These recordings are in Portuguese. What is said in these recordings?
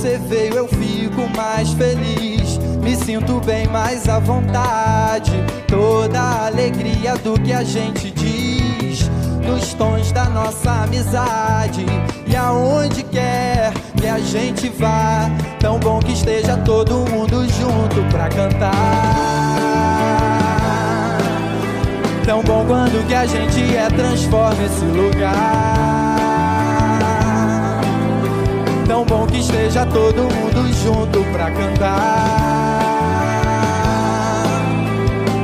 você veio eu fico mais feliz. Me sinto bem mais à vontade. Toda a alegria do que a gente diz nos tons da nossa amizade. E aonde quer que a gente vá, tão bom que esteja todo mundo junto pra cantar. Tão bom quando que a gente transforma esse lugar. Tão bom que esteja todo mundo junto pra cantar.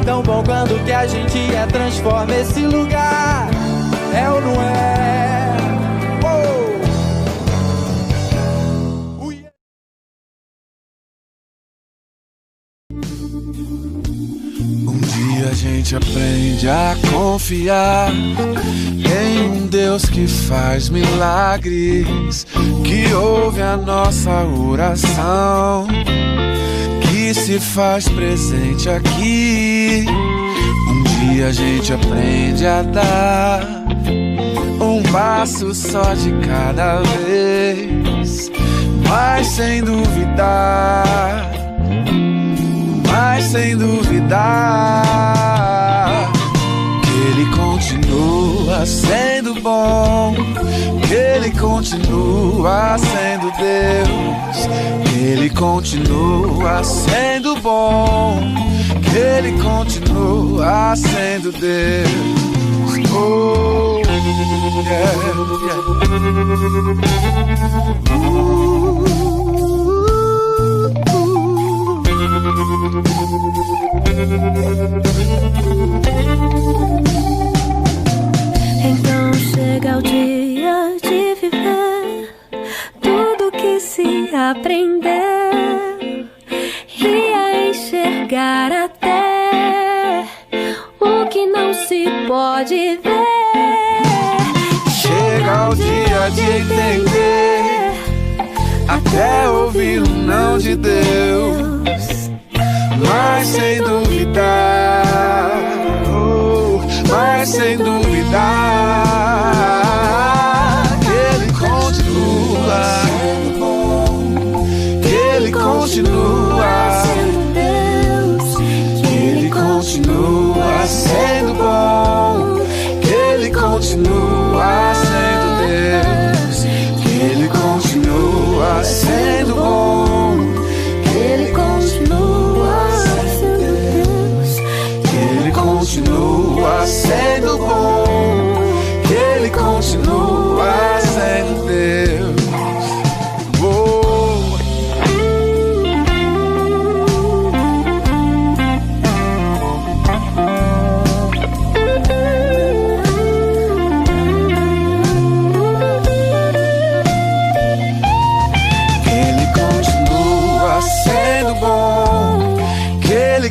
Tão bom quando que a gente transforma esse lugar. É ou não é? Um dia a gente aprende a confiar em um Deus que faz milagres, que ouve a nossa oração, que se faz presente aqui. Um dia a gente aprende a dar um passo só de cada vez, mas sem duvidar, mas sem duvidar que Ele continua sendo bom, que Ele continua sendo Deus, que Ele continua sendo bom, que Ele continua sendo Deus. Oh, yeah, yeah. Então chega o dia de viver tudo que se aprender e a enxergar até o que não se pode ver. Chega o dia de entender, até ouvir o não de Deus, mas sem duvidar, oh, mas sem duvidar que Ele continua sendo bom, que Ele continua sendo Deus, que Ele continua sendo bom, que Ele continua sendo Deus, que Ele continua sendo bom, que Ele continua sendo Deus, que Ele continua sendo bom, que Ele continua sendo Deus.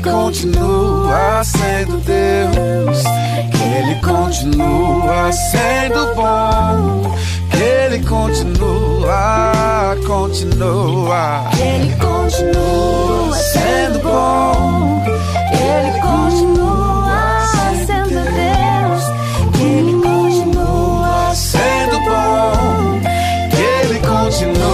Continua sendo Deus, que Ele continua sendo bom, que Ele continua, que Ele continua sendo bom, que Ele continua sendo Deus, que Ele continua sendo bom, que Ele continua.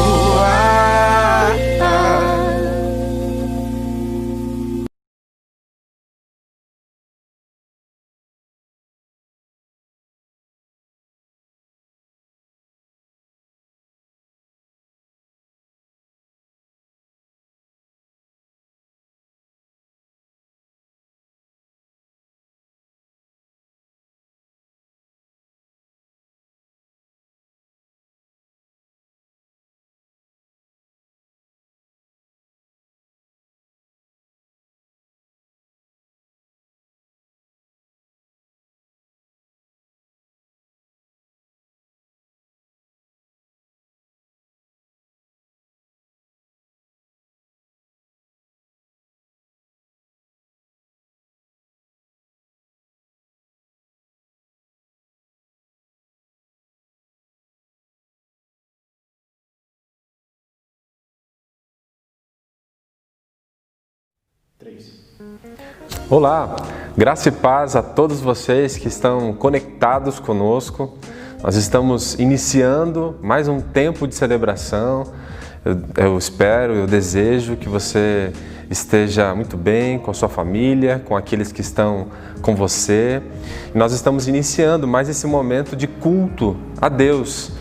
Olá, graça e paz a todos vocês que estão conectados conosco. Nós estamos iniciando mais um tempo de celebração. Eu espero, eu desejo que você esteja muito bem com a sua família, com aqueles que estão com você. E nós estamos iniciando mais esse momento de culto a Deus.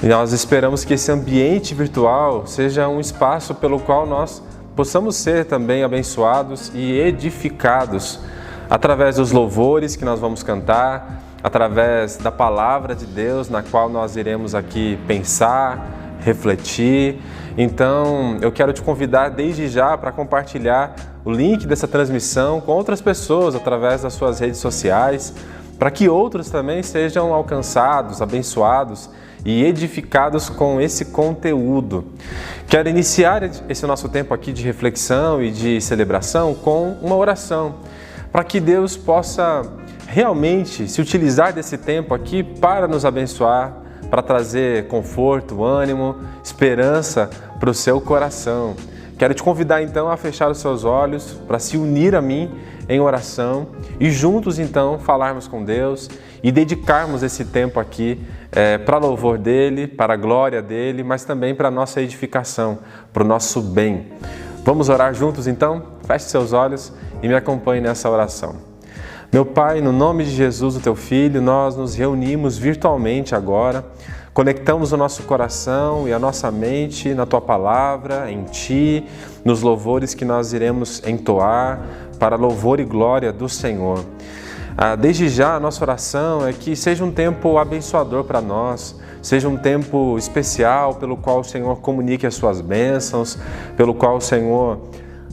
E nós esperamos que esse ambiente virtual seja um espaço pelo qual nós possamos ser também abençoados e edificados através dos louvores que nós vamos cantar, através da palavra de Deus na qual nós iremos aqui pensar, refletir. Então, eu quero te convidar desde já para compartilhar o link dessa transmissão com outras pessoas através das suas redes sociais, para que outros também sejam alcançados, abençoados e edificados com esse conteúdo. Quero iniciar esse nosso tempo aqui de reflexão e de celebração com uma oração, para que Deus possa realmente se utilizar desse tempo aqui para nos abençoar, para trazer conforto, ânimo, esperança para o seu coração. Quero te convidar então a fechar os seus olhos, para se unir a mim em oração e juntos então falarmos com Deus e dedicarmos esse tempo aqui para louvor dEle, para a glória dEle, mas também para a nossa edificação, para o nosso bem. Vamos orar juntos então? Feche seus olhos e me acompanhe nessa oração. Meu Pai, no nome de Jesus, o Teu Filho, nós nos reunimos virtualmente agora, conectamos o nosso coração e a nossa mente na Tua Palavra, em Ti, nos louvores que nós iremos entoar para louvor e glória do Senhor. Desde já, a nossa oração é que seja um tempo abençoador para nós, seja um tempo especial pelo qual o Senhor comunique as Suas bênçãos, pelo qual o Senhor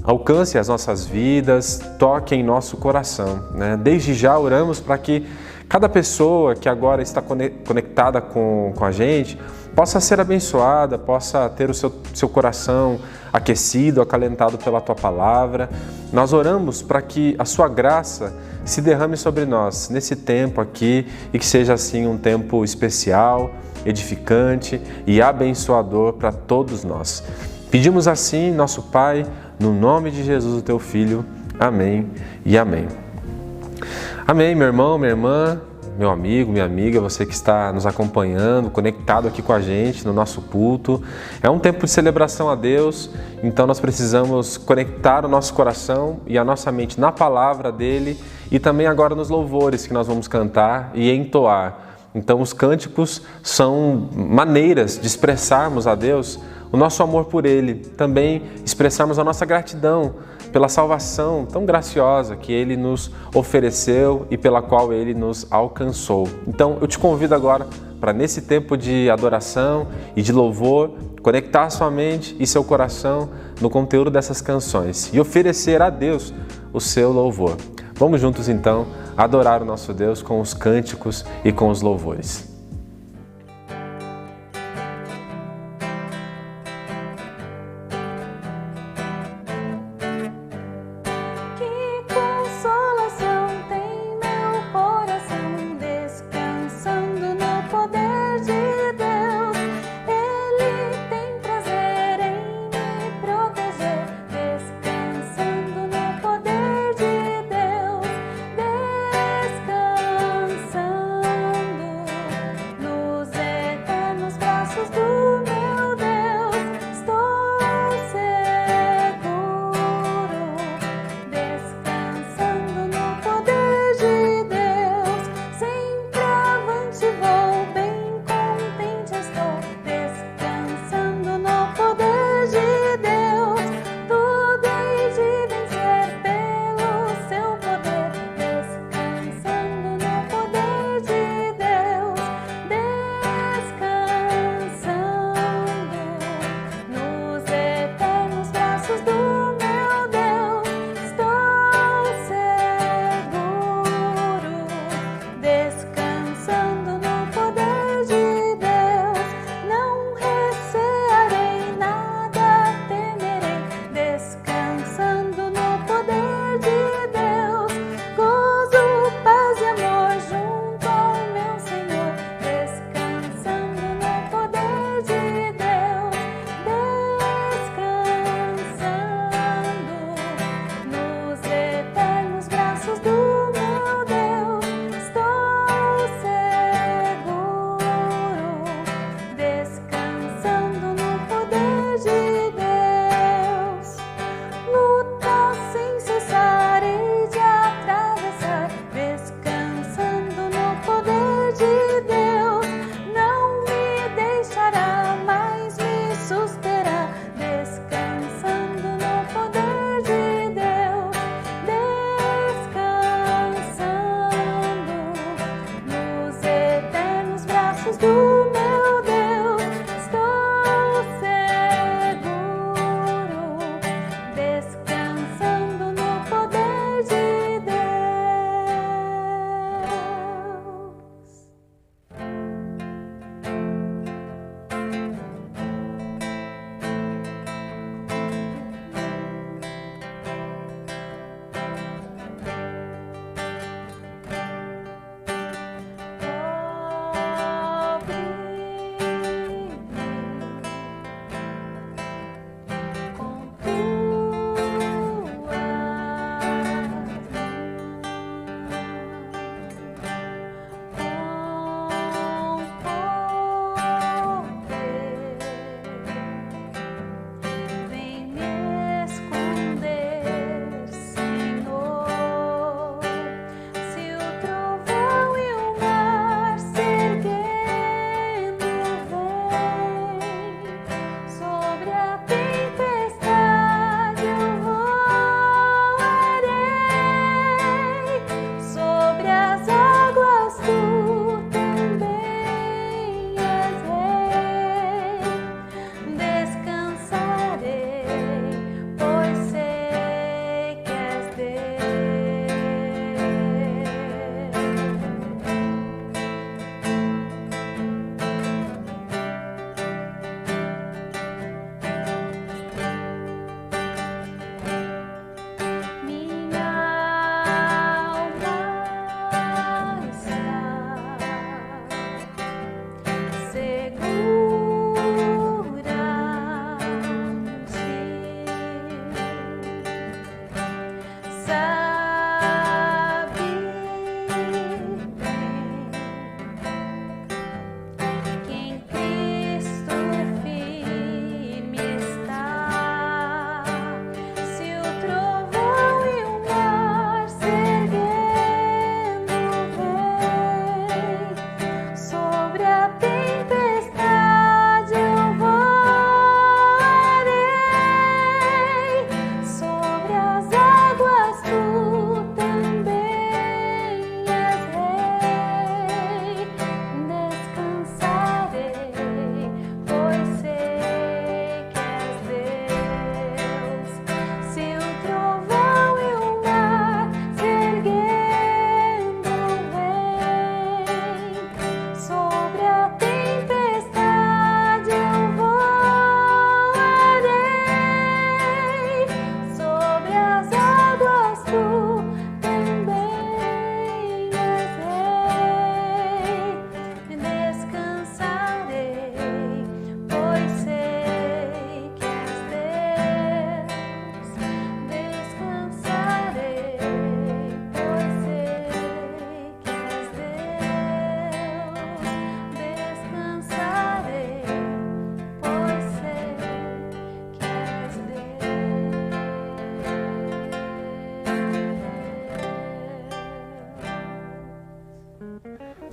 alcance as nossas vidas, toque em nosso coração, né? Desde já oramos para que cada pessoa que agora está conectada com a gente possa ser abençoada, possa ter o seu coração aquecido, acalentado pela Tua Palavra. Nós oramos para que a Sua graça se derrame sobre nós nesse tempo aqui e que seja assim um tempo especial, edificante e abençoador para todos nós. Pedimos assim, nosso Pai, no nome de Jesus, o Teu Filho. Amém e amém. Amém, meu irmão, minha irmã, meu amigo, minha amiga, você que está nos acompanhando, conectado aqui com a gente no nosso culto. É um tempo de celebração a Deus, então nós precisamos conectar o nosso coração e a nossa mente na palavra dEle e também agora nos louvores que nós vamos cantar e entoar. Então os cânticos são maneiras de expressarmos a Deus o nosso amor por Ele, também expressarmos a nossa gratidão pela salvação tão graciosa que Ele nos ofereceu e pela qual Ele nos alcançou. Então eu te convido agora para nesse tempo de adoração e de louvor, conectar sua mente e seu coração no conteúdo dessas canções e oferecer a Deus o seu louvor. Vamos juntos então adorar o nosso Deus com os cânticos e com os louvores.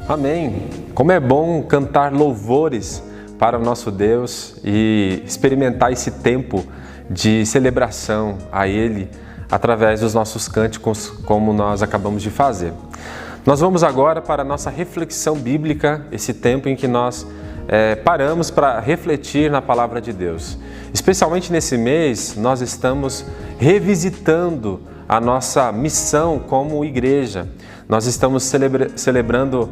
Amém! Como é bom cantar louvores para o nosso Deus e experimentar esse tempo de celebração a Ele através dos nossos cânticos, como nós acabamos de fazer. Nós vamos agora para a nossa reflexão bíblica, esse tempo em que nós paramos para refletir na Palavra de Deus. Especialmente nesse mês, nós estamos revisitando a nossa missão como igreja. Nós estamos celebrando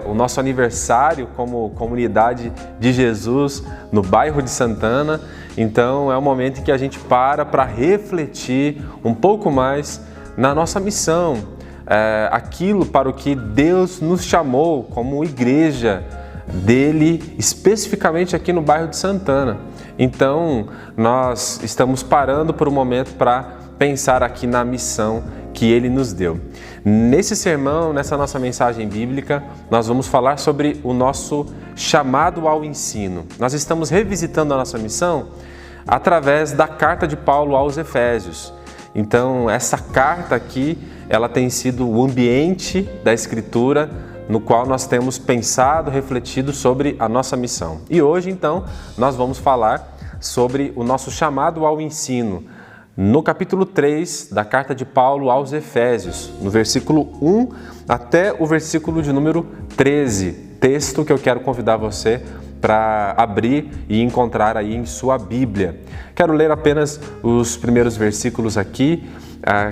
o nosso aniversário como comunidade de Jesus no bairro de Santana. Então é um momento em que a gente para refletir um pouco mais na nossa missão, aquilo para o que Deus nos chamou como igreja dele, especificamente aqui no bairro de Santana. Então nós estamos parando por um momento para pensar aqui na missão que Ele nos deu. Nesse sermão, nessa nossa mensagem bíblica, nós vamos falar sobre o nosso chamado ao ensino. Nós estamos revisitando a nossa missão através da carta de Paulo aos Efésios. Então, essa carta aqui, ela tem sido o ambiente da Escritura no qual nós temos pensado, refletido sobre a nossa missão. E hoje, então, nós vamos falar sobre o nosso chamado ao ensino, no capítulo 3 da carta de Paulo aos Efésios, no versículo 1 até o versículo de número 13. texto que eu quero convidar você para abrir e encontrar aí em sua Bíblia. Quero ler apenas os primeiros versículos aqui,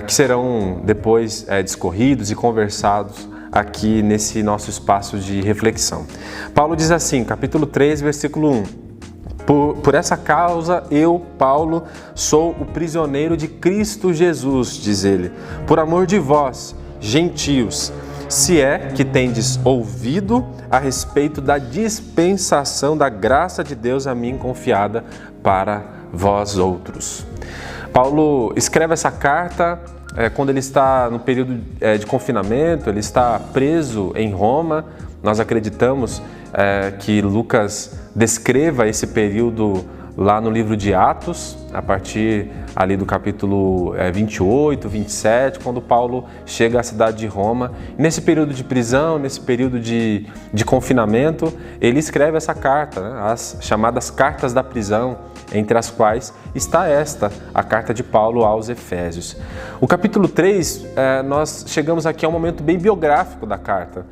que serão depois discorridos e conversados aqui nesse nosso espaço de reflexão. Paulo diz assim, capítulo 3, versículo 1. Por essa causa eu, Paulo, sou o prisioneiro de Cristo Jesus, diz ele, por amor de vós, gentios, se é que tendes ouvido a respeito da dispensação da graça de Deus a mim confiada para vós outros. Paulo escreve essa carta quando ele está no período de confinamento, ele está preso em Roma. Nós acreditamos que Lucas descreva esse período lá no livro de Atos, a partir ali do capítulo 28, 27, quando Paulo chega à cidade de Roma. Nesse período de prisão, nesse período de confinamento, ele escreve essa carta, né? As chamadas cartas da prisão, entre as quais está a carta de Paulo aos Efésios. O capítulo 3, nós chegamos aqui a um momento bem biográfico da carta.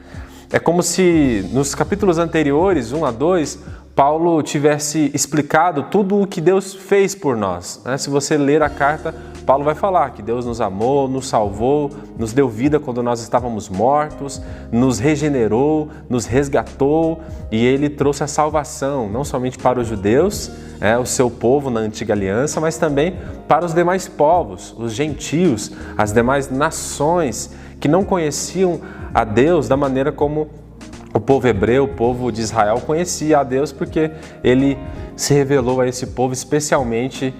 É como se nos capítulos anteriores, 1 a 2, Paulo tivesse explicado tudo o que Deus fez por nós. Se você ler a carta, Paulo vai falar que Deus nos amou, nos salvou, nos deu vida quando nós estávamos mortos, nos regenerou, nos resgatou e ele trouxe a salvação, não somente para os judeus, o seu povo na antiga aliança, mas também para os demais povos, os gentios, as demais nações que não conheciam a Deus da maneira como o povo hebreu, o povo de Israel conhecia a Deus, porque ele se revelou a esse povo especialmente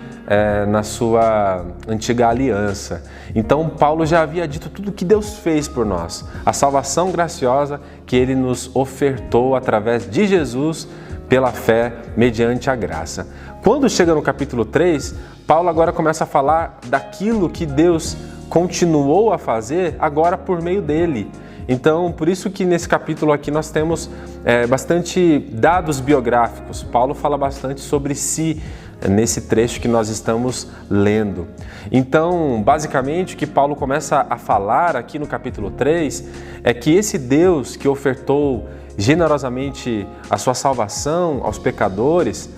na sua antiga aliança. Então Paulo já havia dito tudo o que Deus fez por nós, a salvação graciosa que ele nos ofertou através de Jesus pela fé mediante a graça. Quando chega no capítulo 3, Paulo agora começa a falar daquilo que Deus continuou a fazer agora por meio dele. Então, por isso que nesse capítulo aqui nós temos bastante dados biográficos. Paulo fala bastante sobre si nesse trecho que nós estamos lendo. Então, basicamente, o que Paulo começa a falar aqui no capítulo 3 é que esse Deus que ofertou generosamente a sua salvação aos pecadores,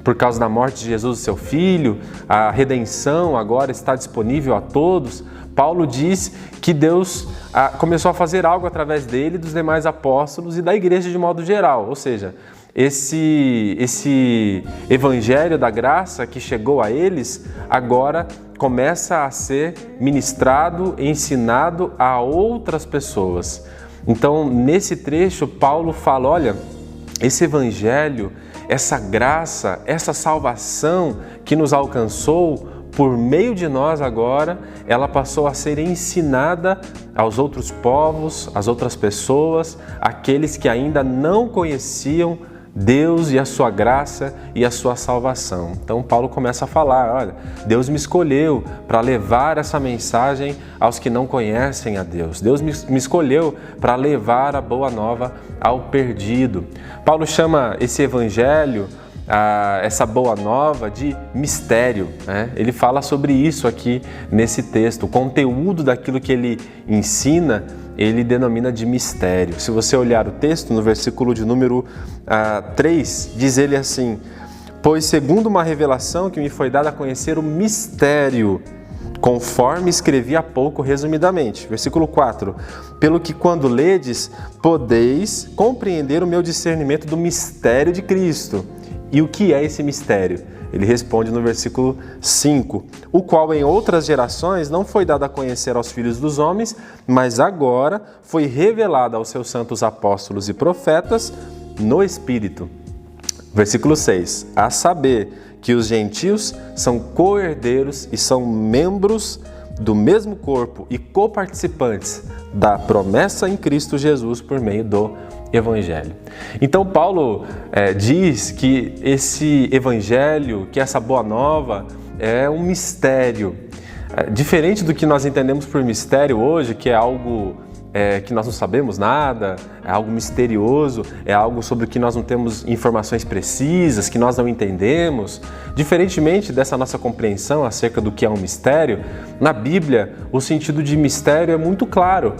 por causa da morte de Jesus, seu Filho, a redenção agora está disponível a todos. Paulo diz que Deus começou a fazer algo através dele, dos demais apóstolos e da igreja de modo geral. Ou seja, esse evangelho da graça que chegou a eles, agora começa a ser ministrado, ensinado a outras pessoas. Então, nesse trecho, Paulo fala, olha, esse evangelho, essa graça, essa salvação que nos alcançou, por meio de nós agora, ela passou a ser ensinada aos outros povos, às outras pessoas, aqueles que ainda não conheciam Deus e a sua graça e a sua salvação. Então Paulo começa a falar, olha, Deus me escolheu para levar essa mensagem aos que não conhecem a Deus. Deus me escolheu para levar a boa nova ao perdido. Paulo chama esse evangelho, essa boa nova, de mistério, né? Ele fala sobre isso aqui nesse texto. O conteúdo daquilo que ele ensina, ele denomina de mistério. Se você olhar o texto, no versículo de número 3, diz ele assim: pois segundo uma revelação que me foi dada a conhecer o mistério, conforme escrevi há pouco resumidamente. Versículo 4. Pelo que quando ledes, podeis compreender o meu discernimento do mistério de Cristo. E o que é esse mistério? Ele responde no versículo 5, o qual em outras gerações não foi dado a conhecer aos filhos dos homens, mas agora foi revelado aos seus santos apóstolos e profetas no Espírito. Versículo 6, a saber que os gentios são co-herdeiros e são membros do mesmo corpo e coparticipantes da promessa em Cristo Jesus por meio do Evangelho. Então Paulo diz que esse Evangelho, que essa boa nova é um mistério. Diferente do que nós entendemos por mistério hoje, que é algo que nós não sabemos nada, é algo misterioso, é algo sobre o que nós não temos informações precisas, que nós não entendemos. Diferentemente dessa nossa compreensão acerca do que é um mistério, na Bíblia o sentido de mistério é muito claro.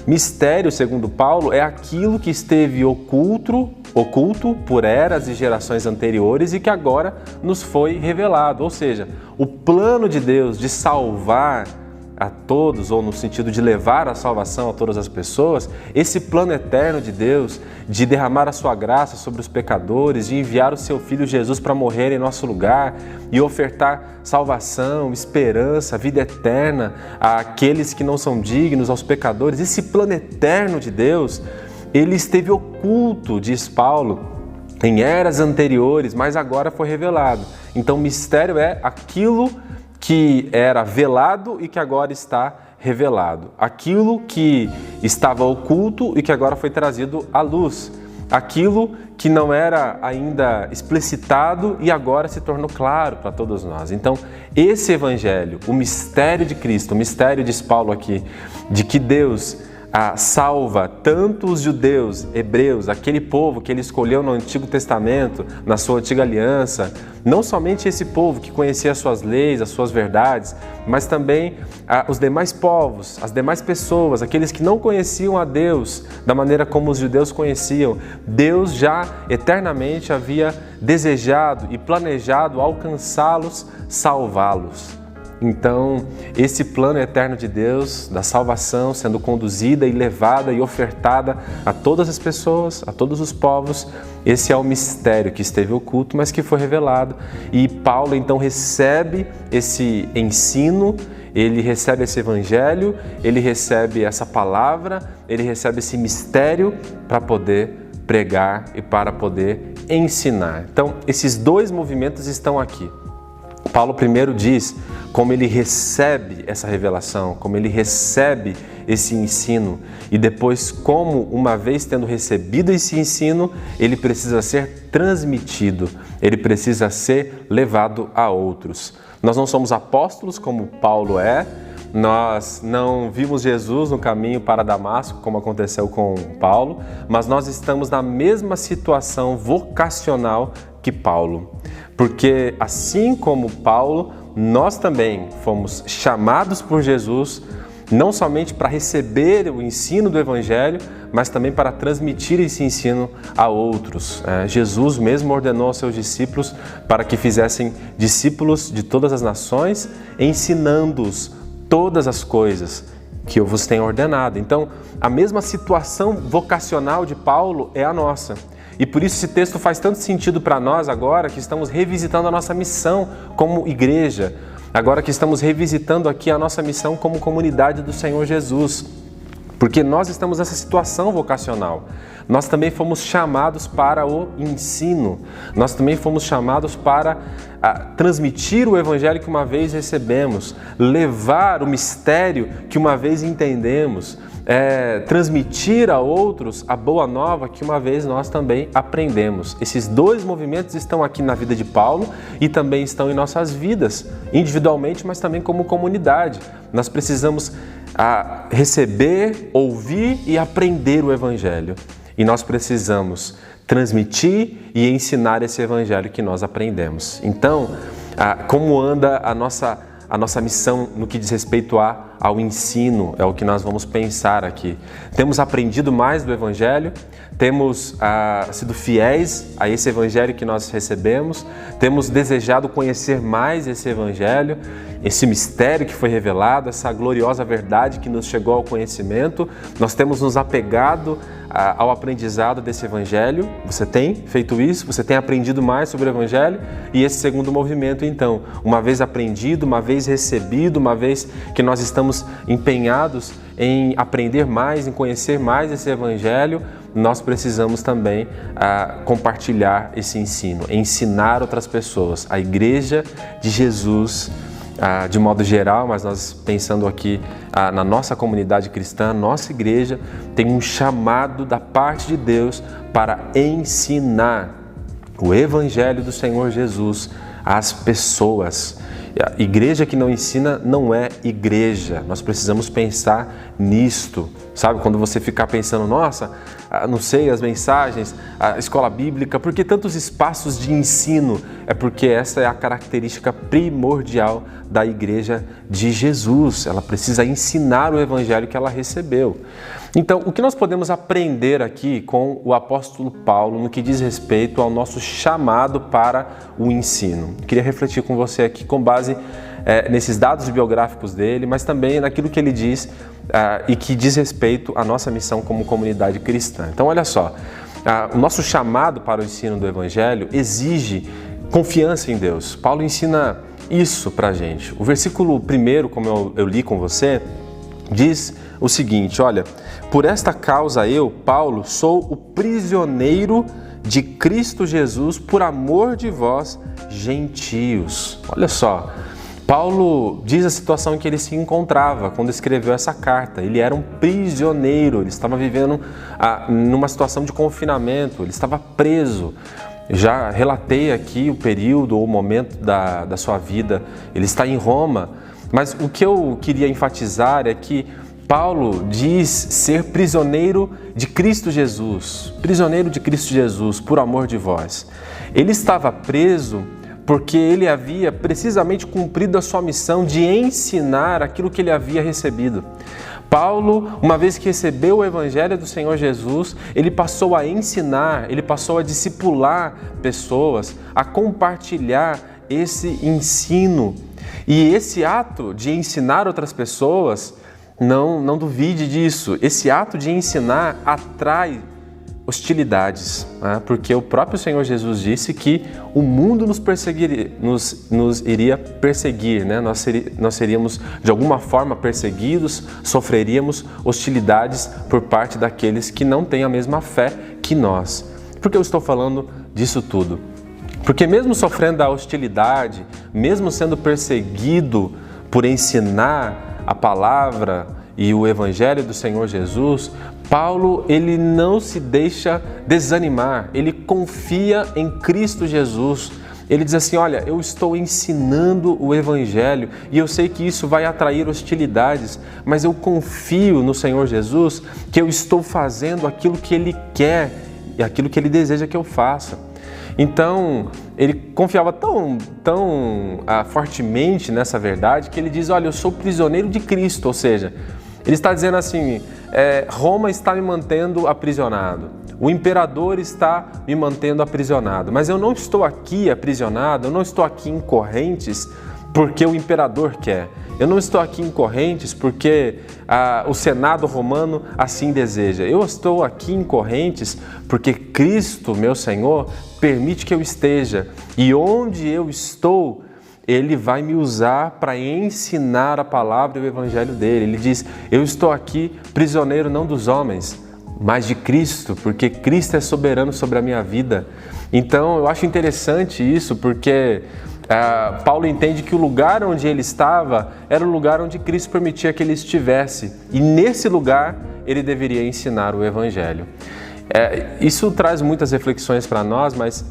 Mistério, segundo Paulo, é aquilo que esteve oculto por eras e gerações anteriores e que agora nos foi revelado. Ou seja, o plano de Deus de salvar a todos, ou no sentido de levar a salvação a todas as pessoas, esse plano eterno de Deus de derramar a sua graça sobre os pecadores, de enviar o seu Filho Jesus para morrer em nosso lugar e ofertar salvação, esperança, vida eterna àqueles que não são dignos, aos pecadores. Esse plano eterno de Deus, ele esteve oculto, diz Paulo, em eras anteriores, mas agora foi revelado. Então, mistério é aquilo que era velado e que agora está revelado. Aquilo que estava oculto e que agora foi trazido à luz. Aquilo que não era ainda explicitado e agora se tornou claro para todos nós. Então, esse evangelho, o mistério de Cristo, o mistério, diz Paulo aqui, de que Deus salva tanto os judeus, hebreus, aquele povo que ele escolheu no Antigo Testamento, na sua antiga aliança, não somente esse povo que conhecia as suas leis, as suas verdades, mas também os demais povos, as demais pessoas, aqueles que não conheciam a Deus da maneira como os judeus conheciam. Deus já eternamente havia desejado e planejado alcançá-los, salvá-los. Então, esse plano eterno de Deus, da salvação, sendo conduzida e levada e ofertada a todas as pessoas, a todos os povos, esse é o mistério que esteve oculto, mas que foi revelado. E Paulo, então, recebe esse ensino, ele recebe esse evangelho, ele recebe essa palavra, ele recebe esse mistério para poder pregar e para poder ensinar. Então, esses dois movimentos estão aqui. Paulo primeiro diz como ele recebe essa revelação, como ele recebe esse ensino e depois como, uma vez tendo recebido esse ensino, ele precisa ser transmitido, ele precisa ser levado a outros. Nós não somos apóstolos como Paulo é, nós não vimos Jesus no caminho para Damasco, como aconteceu com Paulo, mas nós estamos na mesma situação vocacional que Paulo. Porque assim como Paulo, nós também fomos chamados por Jesus, não somente para receber o ensino do Evangelho, mas também para transmitir esse ensino a outros. Jesus mesmo ordenou aos seus discípulos para que fizessem discípulos de todas as nações, ensinando-os todas as coisas que eu vos tenho ordenado. Então, a mesma situação vocacional de Paulo é a nossa. E por isso esse texto faz tanto sentido para nós agora que estamos revisitando a nossa missão como igreja, agora que estamos revisitando aqui a nossa missão como comunidade do Senhor Jesus, porque nós estamos nessa situação vocacional. Nós também fomos chamados para o ensino, nós também fomos chamados para transmitir o evangelho que uma vez recebemos, levar o mistério que uma vez entendemos, transmitir a outros a boa nova que uma vez nós também aprendemos. Esses dois movimentos estão aqui na vida de Paulo e também estão em nossas vidas, individualmente, mas também como comunidade. Nós precisamos receber, ouvir e aprender o evangelho. E nós precisamos transmitir e ensinar esse evangelho que nós aprendemos. Então, como anda a nossa missão no que diz respeito ao ensino, é o que nós vamos pensar aqui. Temos aprendido mais do Evangelho, temos sido fiéis a esse Evangelho que nós recebemos, temos desejado conhecer mais esse Evangelho, esse mistério que foi revelado, essa gloriosa verdade que nos chegou ao conhecimento. Nós temos nos apegado ao aprendizado desse Evangelho. Você tem feito isso? Você tem aprendido mais sobre o Evangelho? E esse segundo movimento, então, uma vez aprendido, uma vez recebido, uma vez que nós estamos empenhados em aprender mais, em conhecer mais esse Evangelho, nós precisamos também compartilhar esse ensino, ensinar outras pessoas. A Igreja de Jesus, de modo geral, mas nós pensando aqui na nossa comunidade cristã, nossa igreja tem um chamado da parte de Deus para ensinar o Evangelho do Senhor Jesus às pessoas. A igreja que não ensina não é igreja. Nós precisamos pensar nisto, sabe? Quando você ficar pensando, nossa, não sei, as mensagens, a escola bíblica, por que tantos espaços de ensino? É porque essa é a característica primordial da igreja de Jesus. Ela precisa ensinar o evangelho que ela recebeu. Então, o que nós podemos aprender aqui com o apóstolo Paulo no que diz respeito ao nosso chamado para o ensino? Eu queria refletir com você aqui com base nesses dados biográficos dele, mas também naquilo que ele diz e que diz respeito à nossa missão como comunidade cristã. Então, olha só, o nosso chamado para o ensino do evangelho exige confiança em Deus. Paulo ensina isso para a gente. O versículo 1, como eu li com você, diz o seguinte, olha: por esta causa eu, Paulo, sou o prisioneiro de Cristo Jesus por amor de vós, gentios. Olha só, Paulo diz a situação em que ele se encontrava quando escreveu essa carta. Ele era um prisioneiro, ele estava vivendo numa situação de confinamento, ele estava preso. Já relatei aqui o período ou o momento da sua vida, ele está em Roma, mas o que eu queria enfatizar é que Paulo diz ser prisioneiro de Cristo Jesus, por amor de vós. Ele estava preso porque ele havia precisamente cumprido a sua missão de ensinar aquilo que ele havia recebido. Paulo, uma vez que recebeu o evangelho do Senhor Jesus, ele passou a ensinar, ele passou a discipular pessoas, a compartilhar esse ensino. E esse ato de ensinar outras pessoas, não duvide disso, esse ato de ensinar atrai hostilidades, né? Porque o próprio Senhor Jesus disse que o mundo nos iria perseguir, né? Nós seríamos de alguma forma perseguidos, sofreríamos hostilidades por parte daqueles que não têm a mesma fé que nós. Por que eu estou falando disso tudo? Porque mesmo sofrendo a hostilidade, mesmo sendo perseguido por ensinar a palavra e o evangelho do Senhor Jesus, Paulo, ele não se deixa desanimar, ele confia em Cristo Jesus. Ele diz assim, olha, eu estou ensinando o evangelho e eu sei que isso vai atrair hostilidades, mas eu confio no Senhor Jesus que eu estou fazendo aquilo que Ele quer e aquilo que Ele deseja que eu faça. Então, ele confiava tão fortemente nessa verdade que ele diz, olha, eu sou prisioneiro de Cristo, ou seja, ele está dizendo assim, Roma está me mantendo aprisionado, o imperador está me mantendo aprisionado, mas eu não estou aqui aprisionado, eu não estou aqui em correntes porque o imperador quer, eu não estou aqui em correntes porque o Senado romano assim deseja, eu estou aqui em correntes porque Cristo, meu Senhor, permite que eu esteja, e onde eu estou, Ele vai me usar para ensinar a palavra e o evangelho dele. Ele diz, eu estou aqui prisioneiro não dos homens, mas de Cristo, porque Cristo é soberano sobre a minha vida. Então eu acho interessante isso, porque Paulo entende que o lugar onde ele estava era o lugar onde Cristo permitia que ele estivesse, e nesse lugar ele deveria ensinar o evangelho. Isso traz muitas reflexões para nós, mas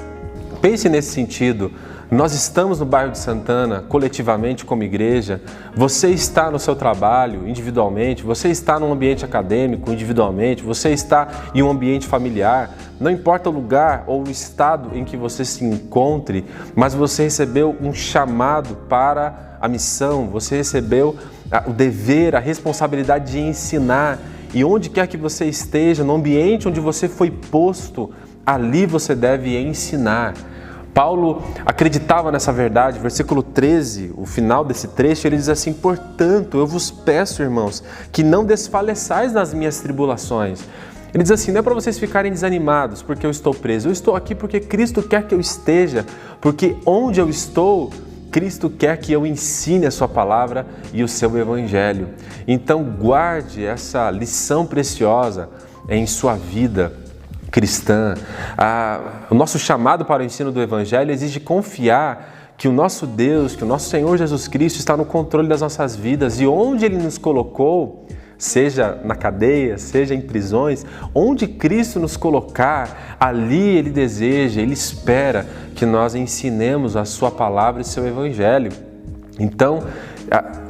pense nesse sentido. Nós estamos no bairro de Santana, coletivamente como igreja, você está no seu trabalho individualmente, você está num ambiente acadêmico individualmente, você está em um ambiente familiar, não importa o lugar ou o estado em que você se encontre, mas você recebeu um chamado para a missão, você recebeu o dever, a responsabilidade de ensinar, e onde quer que você esteja, no ambiente onde você foi posto, ali você deve ensinar. Paulo acreditava nessa verdade, versículo 13, o final desse trecho, ele diz assim, portanto, eu vos peço, irmãos, que não desfaleçais nas minhas tribulações. Ele diz assim, não é para vocês ficarem desanimados porque eu estou preso, eu estou aqui porque Cristo quer que eu esteja, porque onde eu estou, Cristo quer que eu ensine a sua palavra e o seu evangelho. Então guarde essa lição preciosa em sua vida cristã. O nosso chamado para o ensino do evangelho exige confiar que o nosso Deus, que o nosso Senhor Jesus Cristo está no controle das nossas vidas, e onde Ele nos colocou, seja na cadeia, seja em prisões, onde Cristo nos colocar, ali Ele deseja, Ele espera que nós ensinemos a sua palavra e seu evangelho. Então,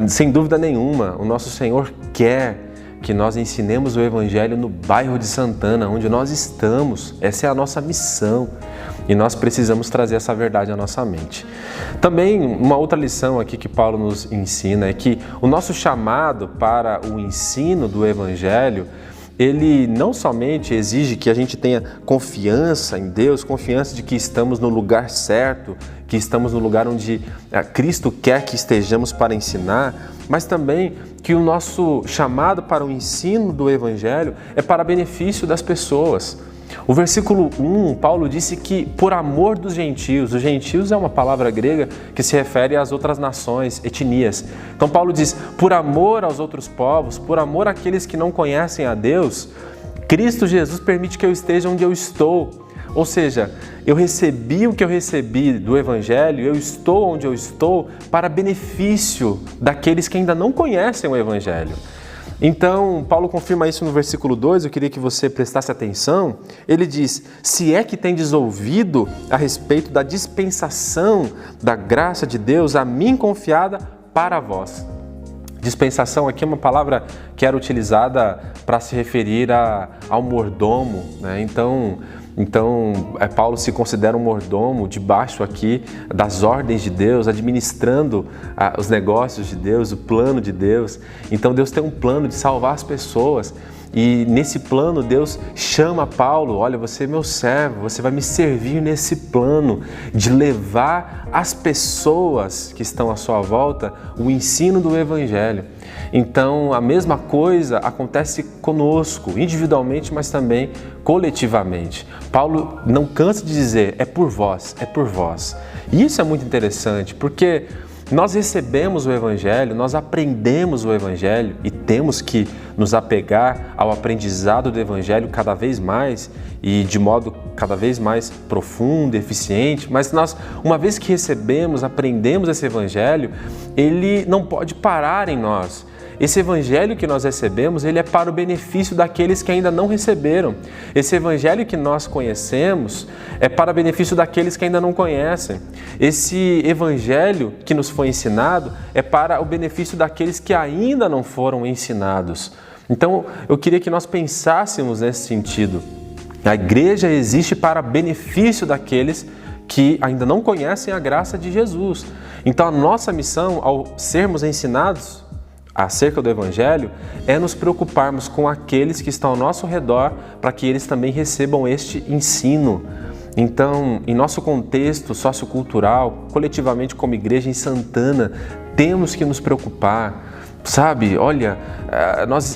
sem dúvida nenhuma, o nosso Senhor quer que nós ensinemos o Evangelho no bairro de Santana, onde nós estamos. Essa é a nossa missão e nós precisamos trazer essa verdade à nossa mente. Também uma outra lição aqui que Paulo nos ensina é que o nosso chamado para o ensino do Evangelho, ele não somente exige que a gente tenha confiança em Deus, confiança de que estamos no lugar certo, que estamos no lugar onde Cristo quer que estejamos para ensinar, mas também que o nosso chamado para o ensino do Evangelho é para benefício das pessoas. O versículo 1, Paulo disse que por amor dos gentios, os gentios é uma palavra grega que se refere às outras nações, etnias. Então Paulo diz, por amor aos outros povos, por amor àqueles que não conhecem a Deus, Cristo Jesus permite que eu esteja onde eu estou. Ou seja, eu recebi o que eu recebi do Evangelho, eu estou onde eu estou para benefício daqueles que ainda não conhecem o Evangelho. Então, Paulo confirma isso no versículo 2, eu queria que você prestasse atenção. Ele diz, se é que tendes ouvido a respeito da dispensação da graça de Deus a mim confiada para vós. Dispensação aqui é uma palavra que era utilizada para se referir ao mordomo, né? Então, Paulo se considera um mordomo debaixo aqui das ordens de Deus, administrando os negócios de Deus, o plano de Deus. Então Deus tem um plano de salvar as pessoas e nesse plano Deus chama Paulo, olha, você é meu servo, você vai me servir nesse plano de levar às pessoas que estão à sua volta o ensino do Evangelho. Então, a mesma coisa acontece conosco, individualmente, mas também coletivamente. Paulo não cansa de dizer, é por vós, é por vós. E isso é muito interessante, porque nós recebemos o Evangelho, nós aprendemos o Evangelho e temos que nos apegar ao aprendizado do Evangelho cada vez mais e de modo cada vez mais profundo, eficiente, mas nós, uma vez que recebemos, aprendemos esse Evangelho, ele não pode parar em nós. Esse Evangelho que nós recebemos, ele é para o benefício daqueles que ainda não receberam. Esse Evangelho que nós conhecemos é para o benefício daqueles que ainda não conhecem. Esse Evangelho que nos foi ensinado é para o benefício daqueles que ainda não foram ensinados. Então, eu queria que nós pensássemos nesse sentido. A igreja existe para benefício daqueles que ainda não conhecem a graça de Jesus. Então, a nossa missão, ao sermos ensinados acerca do Evangelho, é nos preocuparmos com aqueles que estão ao nosso redor para que eles também recebam este ensino. Então, em nosso contexto sociocultural, coletivamente como igreja em Santana, temos que nos preocupar. Sabe, olha,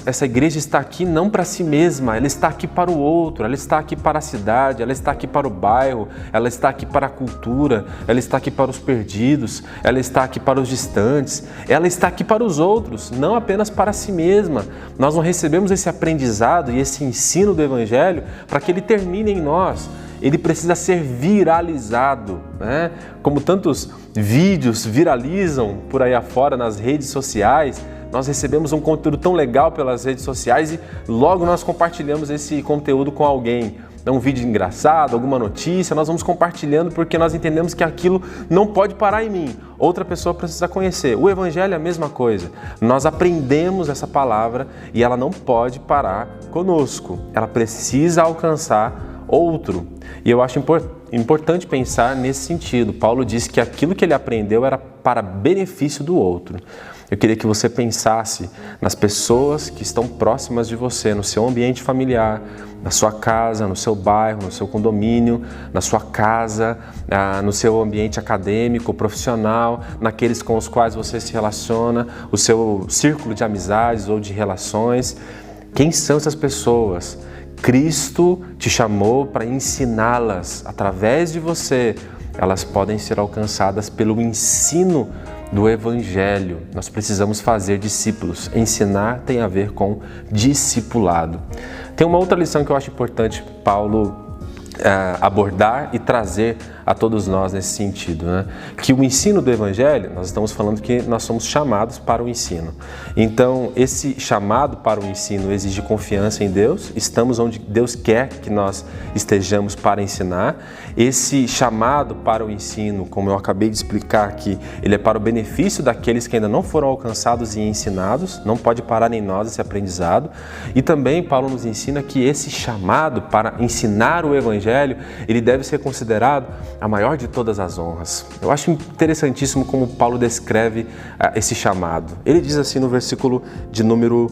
essa igreja está aqui não para si mesma, ela está aqui para o outro, ela está aqui para a cidade, ela está aqui para o bairro, ela está aqui para a cultura, ela está aqui para os perdidos, ela está aqui para os distantes, ela está aqui para os outros, não apenas para si mesma. Nós não recebemos esse aprendizado e esse ensino do Evangelho para que ele termine em nós. Ele precisa ser viralizado, né? Como tantos vídeos viralizam por aí afora nas redes sociais, nós recebemos um conteúdo tão legal pelas redes sociais e logo nós compartilhamos esse conteúdo com alguém. Um vídeo engraçado, alguma notícia, nós vamos compartilhando porque nós entendemos que aquilo não pode parar em mim. Outra pessoa precisa conhecer. O Evangelho é a mesma coisa. Nós aprendemos essa palavra e ela não pode parar conosco. Ela precisa alcançar outro. E eu acho importante pensar nesse sentido. Paulo disse que aquilo que ele aprendeu era para benefício do outro. Eu queria que você pensasse nas pessoas que estão próximas de você, no seu ambiente familiar, na sua casa, no seu bairro, no seu condomínio, na sua casa, no seu ambiente acadêmico, profissional, naqueles com os quais você se relaciona, o seu círculo de amizades ou de relações. Quem são essas pessoas? Cristo te chamou para ensiná-las. Através de você, elas podem ser alcançadas pelo ensino do Evangelho. Nós precisamos fazer discípulos. Ensinar tem a ver com discipulado. Tem uma outra lição que eu acho importante Paulo abordar e trazer a todos nós nesse sentido, né? Que o ensino do Evangelho, nós estamos falando que nós somos chamados para o ensino. Então, esse chamado para o ensino exige confiança em Deus, estamos onde Deus quer que nós estejamos para ensinar. Esse chamado para o ensino, como eu acabei de explicar aqui, ele é para o benefício daqueles que ainda não foram alcançados e ensinados, não pode parar em nós esse aprendizado. E também Paulo nos ensina que esse chamado para ensinar o Evangelho, ele deve ser considerado a maior de todas as honras. Eu acho interessantíssimo como Paulo descreve esse chamado. Ele diz assim no versículo de número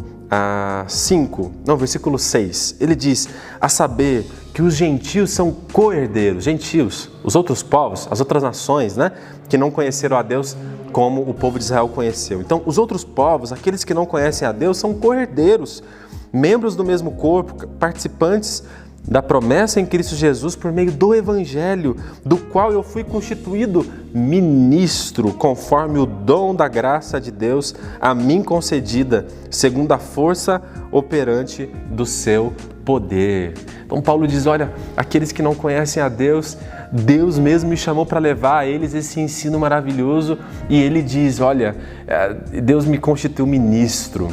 6, ele diz: a saber que os gentios são co-herdeiros, gentios, os outros povos, as outras nações, né, que não conheceram a Deus como o povo de Israel conheceu. Então, os outros povos, aqueles que não conhecem a Deus, são co-herdeiros, membros do mesmo corpo, participantes da promessa em Cristo Jesus por meio do Evangelho, do qual eu fui constituído ministro, conforme o dom da graça de Deus a mim concedida, segundo a força operante do seu poder. Então Paulo diz, olha, aqueles que não conhecem a Deus, Deus mesmo me chamou para levar a eles esse ensino maravilhoso, e ele diz, olha, Deus me constituiu ministro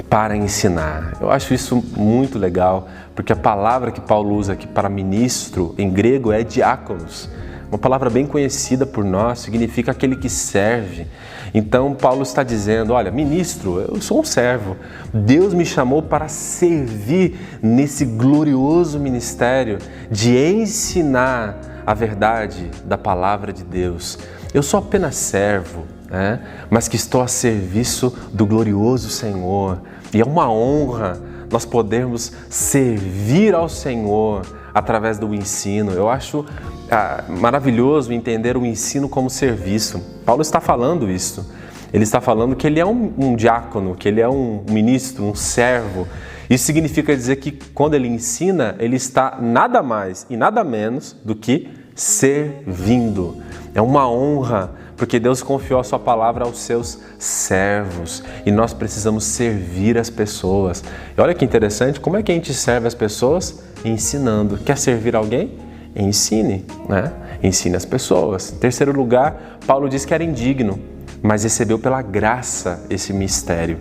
para ensinar. Eu acho isso muito legal, porque a palavra que Paulo usa aqui para ministro, em grego, é diáconos. Uma palavra bem conhecida por nós, significa aquele que serve. Então Paulo está dizendo, olha, ministro, eu sou um servo. Deus me chamou para servir nesse glorioso ministério de ensinar a verdade da palavra de Deus. Eu sou apenas servo, mas que estou a serviço do glorioso Senhor. E é uma honra nós podermos servir ao Senhor através do ensino. Eu acho maravilhoso entender o ensino como serviço. Paulo está falando isso. Ele está falando que ele é um diácono, que ele é um ministro, um servo. Isso significa dizer que quando ele ensina, ele está nada mais e nada menos do que servindo. É uma honra, porque Deus confiou a sua palavra aos seus servos e nós precisamos servir as pessoas. E olha que interessante, como é que a gente serve as pessoas? Ensinando. Quer servir alguém? Ensine, né? Ensine as pessoas. Em terceiro lugar, Paulo diz que era indigno, mas recebeu pela graça esse mistério.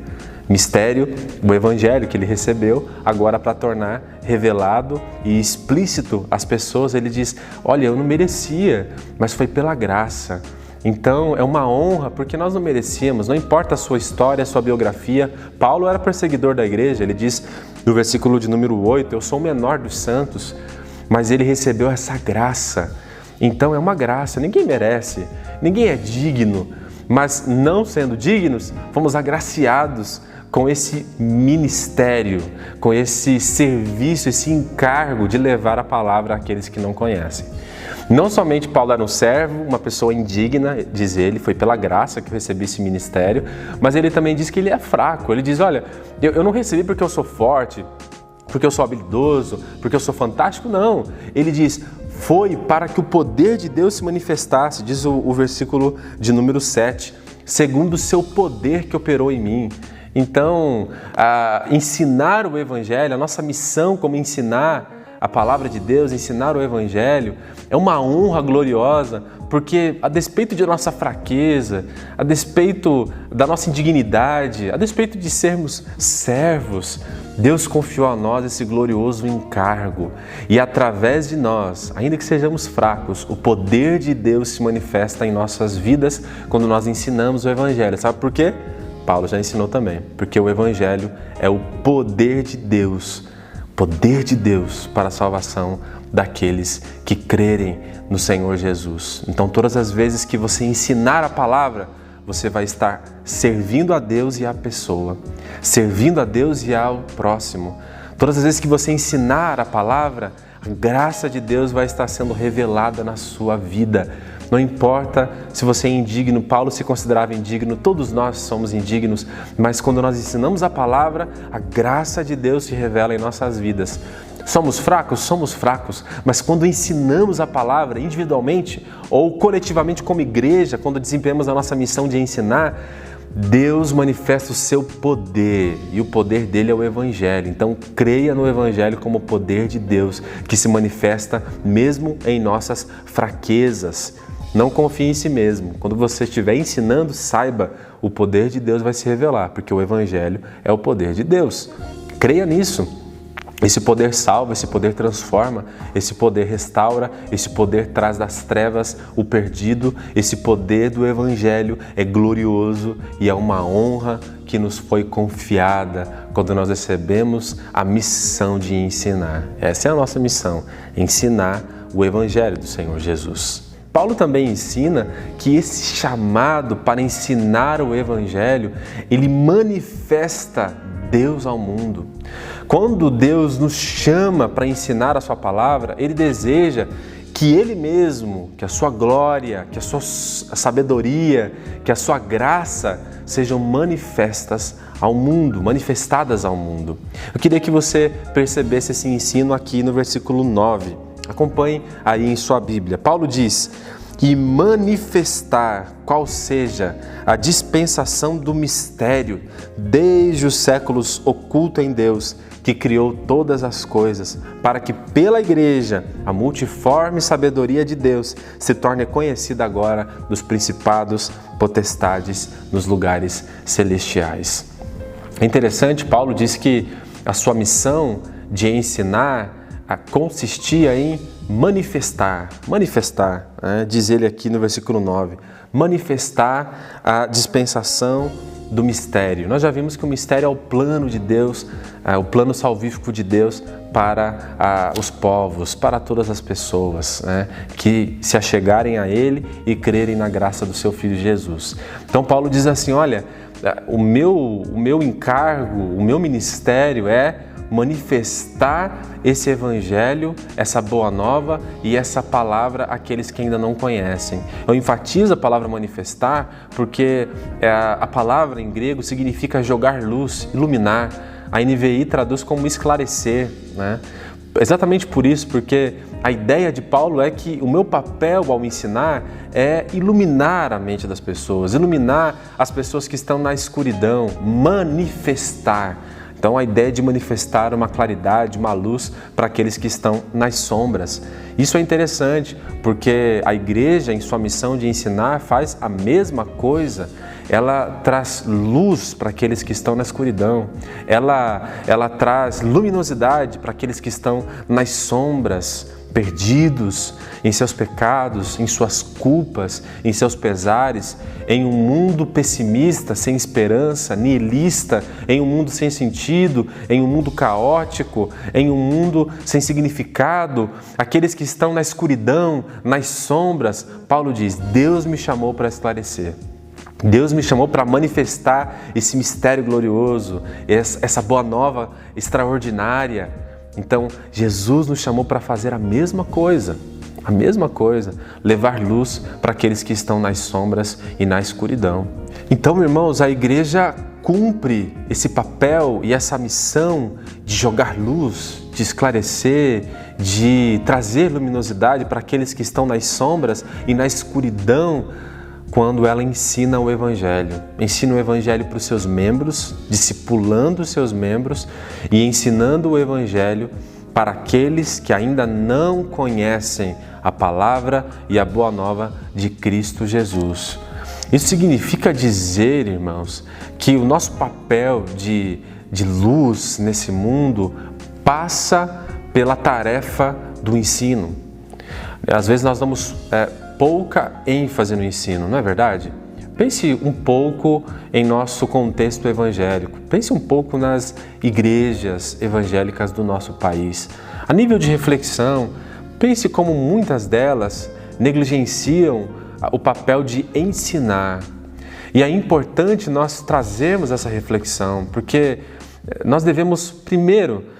Mistério, o Evangelho que ele recebeu, agora para tornar revelado e explícito às pessoas. Ele diz, olha, eu não merecia, mas foi pela graça. Então é uma honra, porque nós não merecíamos, não importa a sua história, a sua biografia. Paulo era perseguidor da igreja, ele diz no versículo de número 8, eu sou o menor dos santos, mas ele recebeu essa graça. Então é uma graça, ninguém merece, ninguém é digno, mas não sendo dignos, fomos agraciados com esse ministério, com esse serviço, esse encargo de levar a palavra àqueles que não conhecem. Não somente Paulo era um servo, uma pessoa indigna, diz ele, foi pela graça que eu recebi esse ministério, mas ele também diz que ele é fraco. Ele diz, olha, eu não recebi porque eu sou forte, porque eu sou habilidoso, porque eu sou fantástico, não. Ele diz, foi para que o poder de Deus se manifestasse, diz o versículo de número 7, segundo o seu poder que operou em mim. Então, ensinar o Evangelho, a nossa missão como ensinar a palavra de Deus, ensinar o Evangelho, é uma honra gloriosa, porque a despeito de nossa fraqueza, a despeito da nossa indignidade, a despeito de sermos servos, Deus confiou a nós esse glorioso encargo. E através de nós, ainda que sejamos fracos, o poder de Deus se manifesta em nossas vidas quando nós ensinamos o Evangelho. Sabe por quê? Paulo já ensinou também, porque o Evangelho é o poder de Deus para a salvação daqueles que crerem no Senhor Jesus. Então, todas as vezes que você ensinar a palavra, você vai estar servindo a Deus e à pessoa, servindo a Deus e ao próximo. Todas as vezes que você ensinar a palavra, a graça de Deus vai estar sendo revelada na sua vida. Não importa se você é indigno, Paulo se considerava indigno, todos nós somos indignos, mas quando nós ensinamos a palavra, a graça de Deus se revela em nossas vidas. Somos fracos, mas quando ensinamos a palavra individualmente ou coletivamente como igreja, quando desempenhamos a nossa missão de ensinar, Deus manifesta o seu poder e o poder dele é o Evangelho. Então creia no Evangelho como o poder de Deus que se manifesta mesmo em nossas fraquezas. Não confie em si mesmo. Quando você estiver ensinando, saiba, o poder de Deus vai se revelar, porque o Evangelho é o poder de Deus. Creia nisso. Esse poder salva, esse poder transforma, esse poder restaura, esse poder traz das trevas o perdido. Esse poder do Evangelho é glorioso e é uma honra que nos foi confiada quando nós recebemos a missão de ensinar. Essa é a nossa missão, ensinar o Evangelho do Senhor Jesus. Paulo também ensina que esse chamado para ensinar o Evangelho, ele manifesta Deus ao mundo. Quando Deus nos chama para ensinar a sua palavra, Ele deseja que Ele mesmo, que a sua glória, que a sua sabedoria, que a sua graça sejam manifestadas ao mundo. Eu queria que você percebesse esse ensino aqui no versículo 9. Acompanhe aí em sua Bíblia. Paulo diz: e manifestar qual seja a dispensação do mistério desde os séculos oculto em Deus, que criou todas as coisas, para que pela Igreja a multiforme sabedoria de Deus se torne conhecida agora dos principados, potestades nos lugares celestiais. É interessante, Paulo diz que a sua missão de ensinar consistia em manifestar, diz ele aqui no versículo 9, manifestar a dispensação do mistério. Nós já vimos que o mistério é o plano de Deus, o plano salvífico de Deus para os povos, para todas as pessoas, que se achegarem a Ele e crerem na graça do Seu Filho Jesus. Então Paulo diz assim, olha, o meu encargo, o meu ministério é manifestar esse Evangelho, essa boa nova e essa palavra àqueles que ainda não conhecem. Eu enfatizo a palavra manifestar porque a palavra em grego significa jogar luz, iluminar. A NVI traduz como esclarecer, Exatamente por isso, porque a ideia de Paulo é que o meu papel ao ensinar é iluminar a mente das pessoas, iluminar as pessoas que estão na escuridão, manifestar. Então a ideia de manifestar uma claridade, uma luz para aqueles que estão nas sombras. Isso é interessante, porque a igreja, em sua missão de ensinar, faz a mesma coisa. Ela traz luz para aqueles que estão na escuridão. Ela traz luminosidade para aqueles que estão nas sombras, perdidos em seus pecados, em suas culpas, em seus pesares, em um mundo pessimista, sem esperança, nihilista, em um mundo sem sentido, em um mundo caótico, em um mundo sem significado. Aqueles que estão na escuridão, nas sombras, Paulo diz, Deus me chamou para esclarecer. Deus me chamou para manifestar esse mistério glorioso, essa boa nova extraordinária. Então, Jesus nos chamou para fazer a mesma coisa, levar luz para aqueles que estão nas sombras e na escuridão. Então, irmãos, a igreja cumpre esse papel e essa missão de jogar luz, de esclarecer, de trazer luminosidade para aqueles que estão nas sombras e na escuridão, quando ela ensina o Evangelho para os seus membros, discipulando os seus membros e ensinando o Evangelho para aqueles que ainda não conhecem a palavra e a boa nova de Cristo Jesus. Isso significa dizer, irmãos, que o nosso papel de luz nesse mundo passa pela tarefa do ensino. Às vezes nós damos pouca ênfase no ensino, não é verdade? Pense um pouco em nosso contexto evangélico. Pense um pouco nas igrejas evangélicas do nosso país. A nível de reflexão, pense como muitas delas negligenciam o papel de ensinar. E é importante nós trazermos essa reflexão, porque nós devemos, primeiro,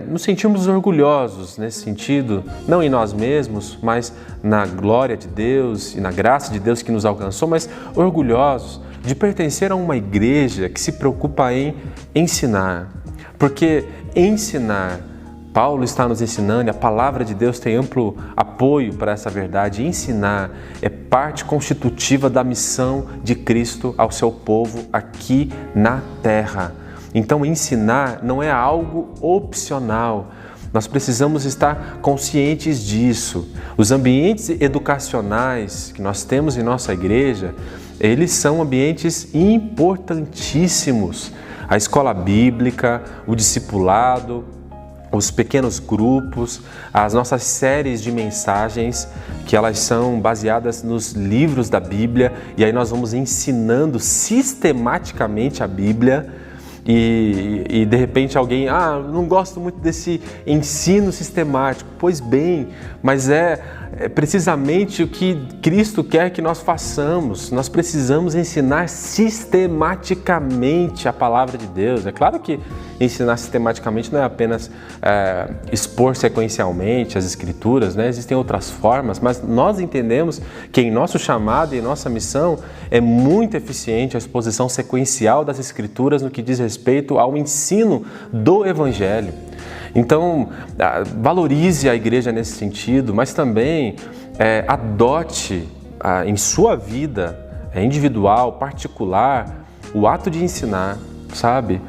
nos sentirmos orgulhosos nesse sentido, não em nós mesmos, mas na glória de Deus e na graça de Deus que nos alcançou, mas orgulhosos de pertencer a uma igreja que se preocupa em ensinar. Porque ensinar Paulo está nos ensinando, e a palavra de Deus tem amplo apoio para essa verdade. Ensinar é parte constitutiva da missão de Cristo ao seu povo aqui na terra. Então, ensinar não é algo opcional. Nós precisamos estar conscientes disso. Os ambientes educacionais que nós temos em nossa igreja, eles são ambientes importantíssimos. A escola bíblica, o discipulado, os pequenos grupos, as nossas séries de mensagens, que elas são baseadas nos livros da Bíblia, e aí nós vamos ensinando sistematicamente a Bíblia. E de repente alguém, não gosto muito desse ensino sistemático. Pois bem, mas é precisamente o que Cristo quer que nós façamos. Nós precisamos ensinar sistematicamente a palavra de Deus. É claro que ensinar sistematicamente não é apenas expor sequencialmente as escrituras, né? Existem outras formas, mas nós entendemos que em nosso chamado e em nossa missão é muito eficiente a exposição sequencial das escrituras no que diz respeito ao ensino do Evangelho. Então, valorize a igreja nesse sentido, mas também adote em sua vida individual, particular, o ato de ensinar, sabe?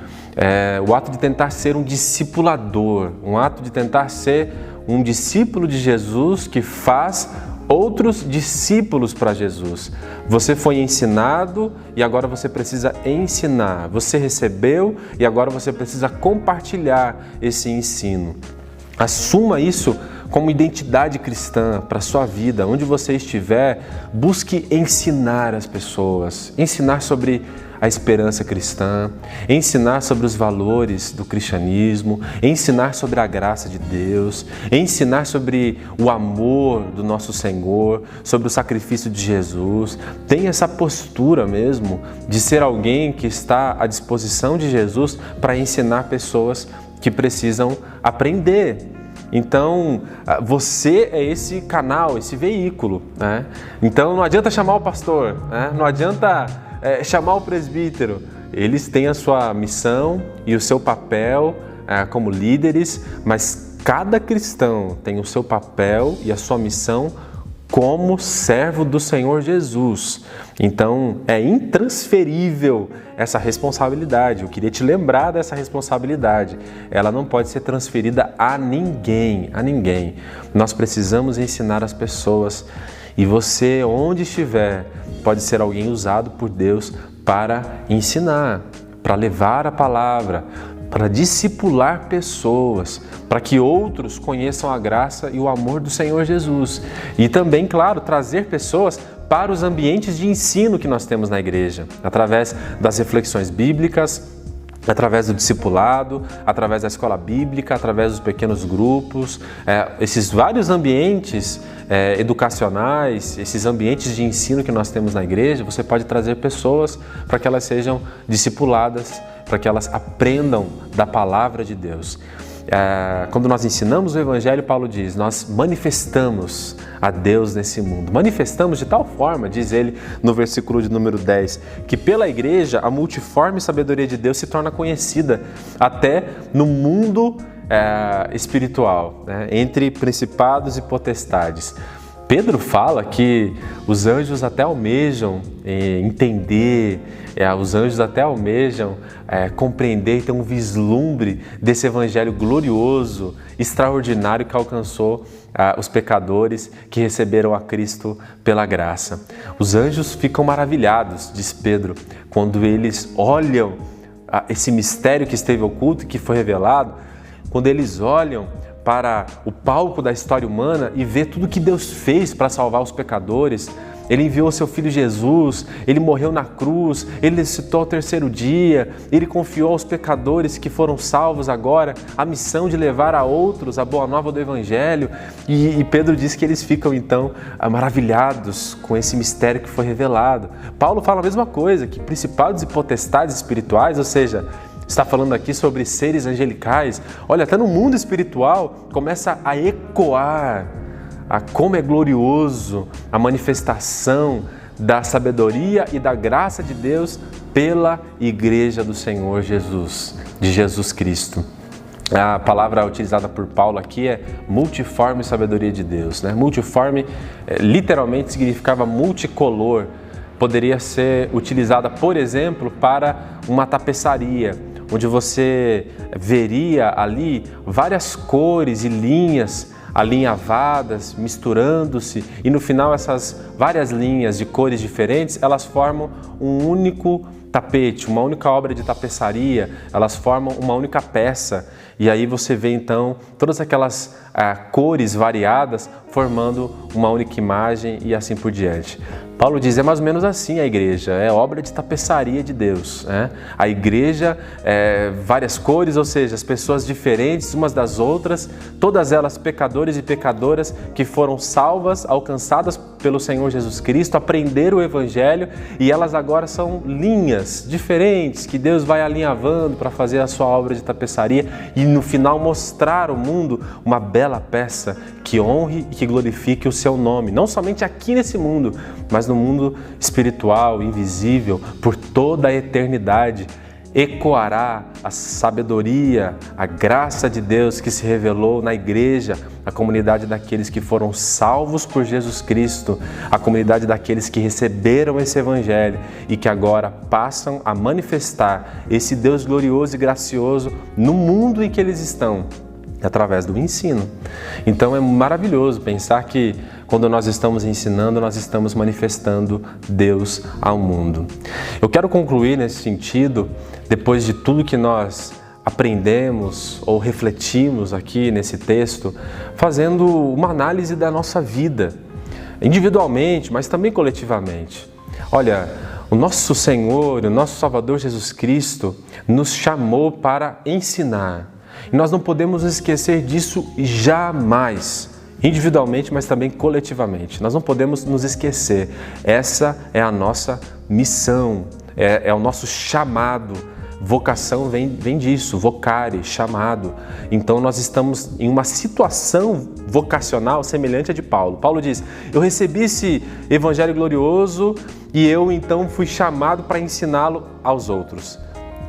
O ato de tentar ser um discipulador, um ato de tentar ser um discípulo de Jesus que faz outros discípulos para Jesus. Você foi ensinado e agora você precisa ensinar. Você recebeu e agora você precisa compartilhar esse ensino. Assuma isso como identidade cristã para a sua vida. Onde você estiver, busque ensinar as pessoas, ensinar sobre a esperança cristã, ensinar sobre os valores do cristianismo, ensinar sobre a graça de Deus, ensinar sobre o amor do nosso Senhor, sobre o sacrifício de Jesus. Tenha essa postura mesmo de ser alguém que está à disposição de Jesus para ensinar pessoas que precisam aprender. Então, você é esse canal, esse veículo, né? Então, não adianta chamar o pastor, né? Não adianta chamar o presbítero. Eles têm a sua missão e o seu papel como líderes, mas cada cristão tem o seu papel e a sua missão como servo do Senhor Jesus. Então, é intransferível essa responsabilidade. Eu queria te lembrar dessa responsabilidade. Ela não pode ser transferida a ninguém, a ninguém. Nós precisamos ensinar as pessoas, e você, onde estiver, pode ser alguém usado por Deus para ensinar, para levar a palavra, para discipular pessoas, para que outros conheçam a graça e o amor do Senhor Jesus. E também, claro, trazer pessoas para os ambientes de ensino que nós temos na igreja, através das reflexões bíblicas, através do discipulado, através da escola bíblica, através dos pequenos grupos, esses vários ambientes educacionais, esses ambientes de ensino que nós temos na igreja. Você pode trazer pessoas para que elas sejam discipuladas, para que elas aprendam da palavra de Deus. Quando nós ensinamos o Evangelho, Paulo diz, nós manifestamos a Deus nesse mundo. Manifestamos de tal forma, diz ele no versículo de número 10, que pela igreja a multiforme sabedoria de Deus se torna conhecida até no mundo espiritual, né? Entre principados e potestades. Pedro fala que os anjos até almejam entender, os anjos até almejam compreender e ter um vislumbre desse evangelho glorioso, extraordinário que alcançou os pecadores que receberam a Cristo pela graça. Os anjos ficam maravilhados, diz Pedro, quando eles olham esse mistério que esteve oculto e que foi revelado, quando eles olham para o palco da história humana e vê tudo que Deus fez para salvar os pecadores. Ele enviou seu Filho Jesus, Ele morreu na cruz, Ele ressuscitou ao terceiro dia, Ele confiou aos pecadores que foram salvos agora a missão de levar a outros a boa nova do Evangelho. E Pedro diz que eles ficam então maravilhados com esse mistério que foi revelado. Paulo fala a mesma coisa, que principados e potestades espirituais, ou seja, está falando aqui sobre seres angelicais. Olha, até no mundo espiritual começa a ecoar como é glorioso a manifestação da sabedoria e da graça de Deus pela Igreja do Senhor Jesus, de Jesus Cristo. A palavra utilizada por Paulo aqui é multiforme sabedoria de Deus, né? Multiforme literalmente significava multicolor. Poderia ser utilizada, por exemplo, para uma tapeçaria, onde você veria ali várias cores e linhas alinhavadas, misturando-se, e no final essas várias linhas de cores diferentes, elas formam um único tapete, uma única obra de tapeçaria, elas formam uma única peça. E aí você vê então todas aquelas cores variadas formando uma única imagem e assim por diante. Paulo diz, é mais ou menos assim a igreja, é obra de tapeçaria de Deus, né? A igreja é várias cores, ou seja, as pessoas diferentes umas das outras, todas elas pecadores e pecadoras que foram salvas, alcançadas pelo Senhor Jesus Cristo, aprenderam o Evangelho e elas agora são linhas diferentes que Deus vai alinhavando para fazer a sua obra de tapeçaria e no final mostrar ao mundo uma bela peça que honre e que glorifique o seu nome, não somente aqui nesse mundo, mas no mundo espiritual, invisível, por toda a eternidade. Ecoará a sabedoria, a graça de Deus que se revelou na igreja, a comunidade daqueles que foram salvos por Jesus Cristo, a comunidade daqueles que receberam esse Evangelho e que agora passam a manifestar esse Deus glorioso e gracioso no mundo em que eles estão, através do ensino. Então é maravilhoso pensar que quando nós estamos ensinando, nós estamos manifestando Deus ao mundo. Eu quero concluir nesse sentido, depois de tudo que nós aprendemos ou refletimos aqui nesse texto, fazendo uma análise da nossa vida, individualmente, mas também coletivamente. Olha, o nosso Senhor, o nosso Salvador Jesus Cristo nos chamou para ensinar. E nós não podemos esquecer disso jamais, individualmente, mas também coletivamente. Nós não podemos nos esquecer. Essa é a nossa missão, é o nosso chamado. Vocação vem disso, vocare, chamado. Então nós estamos em uma situação vocacional semelhante à de Paulo. Paulo diz, eu recebi esse evangelho glorioso e eu então fui chamado para ensiná-lo aos outros.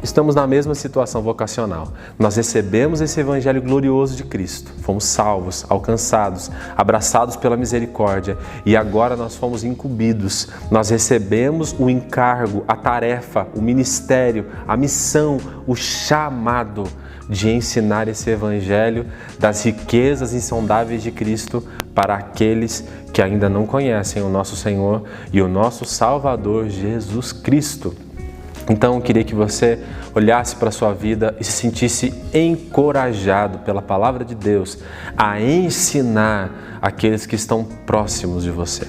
Estamos na mesma situação vocacional. Nós recebemos esse evangelho glorioso de Cristo, fomos salvos, alcançados, abraçados pela misericórdia e agora nós fomos incumbidos. Nós recebemos o encargo, a tarefa, o ministério, a missão, o chamado de ensinar esse evangelho das riquezas insondáveis de Cristo para aqueles que ainda não conhecem o nosso Senhor e o nosso Salvador Jesus Cristo. Então eu queria que você olhasse para a sua vida e se sentisse encorajado pela palavra de Deus a ensinar aqueles que estão próximos de você.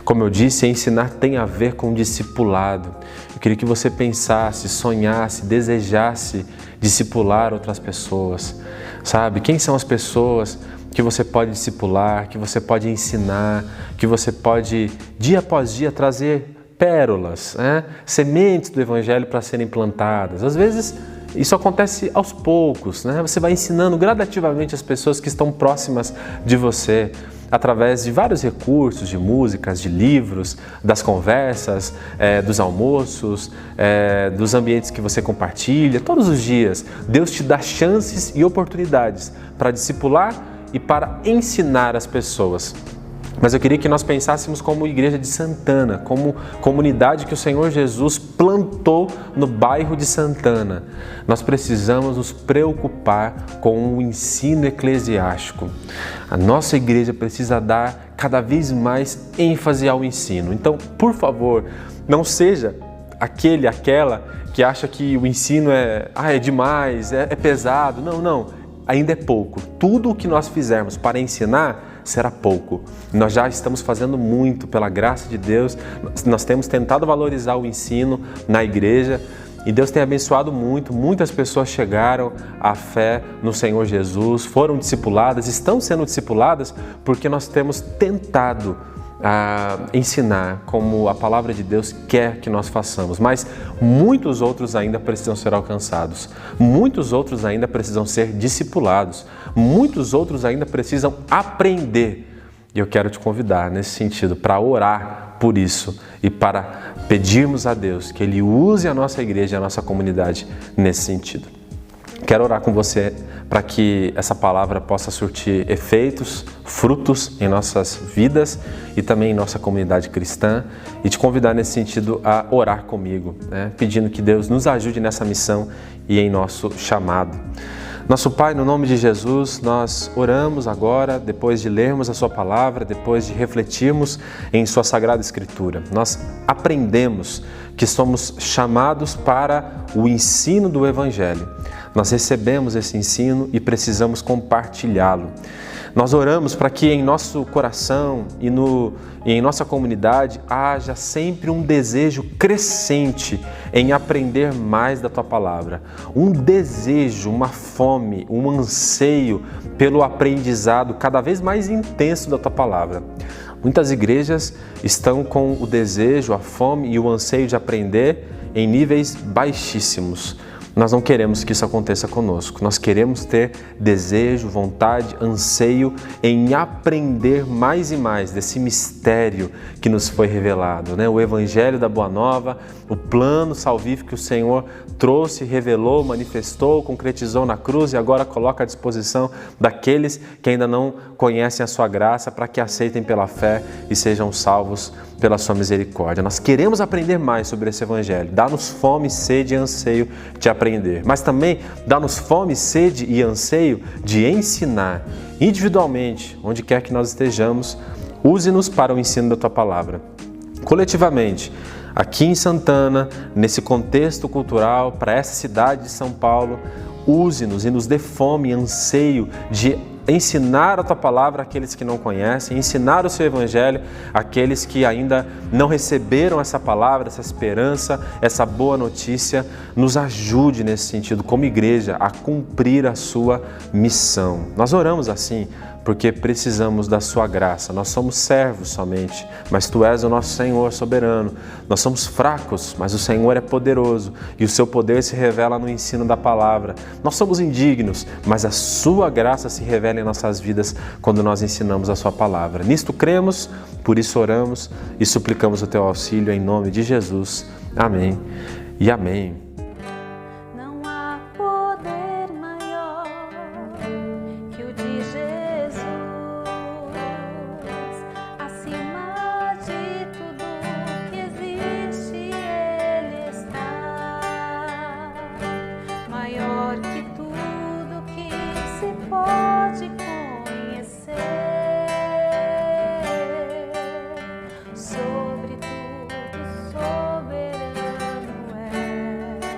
Como eu disse, ensinar tem a ver com discipulado. Eu queria que você pensasse, sonhasse, desejasse discipular outras pessoas. Sabe, quem são as pessoas que você pode discipular, que você pode ensinar, que você pode dia após dia trazer pérolas, sementes do Evangelho para serem plantadas. Às vezes isso acontece aos poucos, Você vai ensinando gradativamente as pessoas que estão próximas de você, através de vários recursos, de músicas, de livros, das conversas, dos almoços, dos ambientes que você compartilha. Todos os dias, Deus te dá chances e oportunidades para discipular e para ensinar as pessoas. Mas eu queria que nós pensássemos como Igreja de Santana, como comunidade que o Senhor Jesus plantou no bairro de Santana. Nós precisamos nos preocupar com o ensino eclesiástico. A nossa igreja precisa dar cada vez mais ênfase ao ensino. Então, por favor, não seja aquela que acha que o ensino é demais, é pesado. Não, ainda é pouco. Tudo o que nós fizermos para ensinar será pouco. Nós já estamos fazendo muito pela graça de Deus, nós temos tentado valorizar o ensino na igreja e Deus tem abençoado muito, muitas pessoas chegaram à fé no Senhor Jesus, foram discipuladas, estão sendo discipuladas porque nós temos tentado ensinar como a palavra de Deus quer que nós façamos, mas muitos outros ainda precisam ser alcançados, muitos outros ainda precisam ser discipulados, muitos outros ainda precisam aprender. E eu quero te convidar nesse sentido para orar por isso e para pedirmos a Deus que Ele use a nossa igreja e a nossa comunidade nesse sentido. quero orar com você para que essa palavra possa surtir efeitos, frutos em nossas vidas e também em nossa comunidade cristã, e te convidar nesse sentido a orar comigo, né? Pedindo que Deus nos ajude nessa missão e em nosso chamado. Nosso Pai, no nome de Jesus, nós oramos agora, depois de lermos a Sua palavra, depois de refletirmos em Sua Sagrada Escritura. Nós aprendemos que somos chamados para o ensino do Evangelho. Nós recebemos esse ensino e precisamos compartilhá-lo. Nós oramos para que em nosso coração e em nossa comunidade haja sempre um desejo crescente em aprender mais da Tua palavra. Um desejo, uma fome, um anseio pelo aprendizado cada vez mais intenso da Tua palavra. Muitas igrejas estão com o desejo, a fome e o anseio de aprender em níveis baixíssimos. Nós não queremos que isso aconteça conosco. Nós queremos ter desejo, vontade, anseio em aprender mais e mais desse mistério que nos foi revelado, né? O Evangelho da Boa Nova, o plano salvífico que o Senhor trouxe, revelou, manifestou, concretizou na cruz e agora coloca à disposição daqueles que ainda não conhecem a Sua graça, para que aceitem pela fé e sejam salvos pela Sua misericórdia. Nós queremos aprender mais sobre esse Evangelho. Dá-nos fome, sede e anseio de aprender, mas também dá-nos fome, sede e anseio de ensinar individualmente, onde quer que nós estejamos. Use-nos para o ensino da Tua palavra. Coletivamente, aqui em Santana, nesse contexto cultural, para essa cidade de São Paulo, use-nos e nos dê fome e anseio de ensinar a Tua palavra àqueles que não conhecem, ensinar o Seu Evangelho àqueles que ainda não receberam essa palavra, essa esperança, essa boa notícia. Nos ajude nesse sentido, como igreja, a cumprir a Sua missão. Nós oramos assim porque precisamos da Sua graça. Nós somos servos somente, mas Tu és o nosso Senhor soberano. Nós somos fracos, mas o Senhor é poderoso e o Seu poder se revela no ensino da palavra. Nós somos indignos, mas a Sua graça se revela em nossas vidas quando nós ensinamos a Sua palavra. Nisto cremos, por isso oramos e suplicamos o Teu auxílio em nome de Jesus. Amém e amém. Sobre tudo soberano é.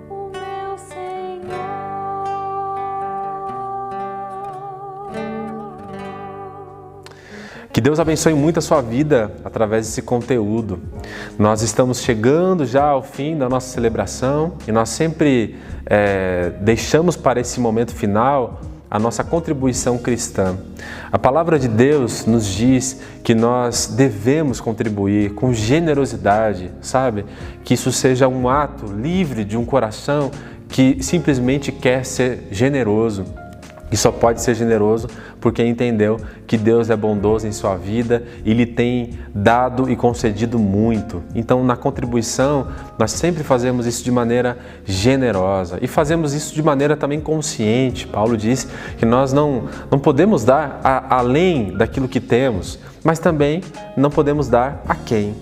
o meu Senhor. Que Deus abençoe muito a sua vida através desse conteúdo. Nós estamos chegando já ao fim da nossa celebração e nós sempre deixamos para esse momento final a nossa contribuição cristã. A palavra de Deus nos diz que nós devemos contribuir com generosidade, sabe? Que isso seja um ato livre de um coração que simplesmente quer ser generoso. E só pode ser generoso porque entendeu que Deus é bondoso em sua vida e lhe tem dado e concedido muito. Então, na contribuição, nós sempre fazemos isso de maneira generosa e fazemos isso de maneira também consciente. Paulo diz que nós não podemos dar além daquilo que temos, mas também não podemos dar a quem.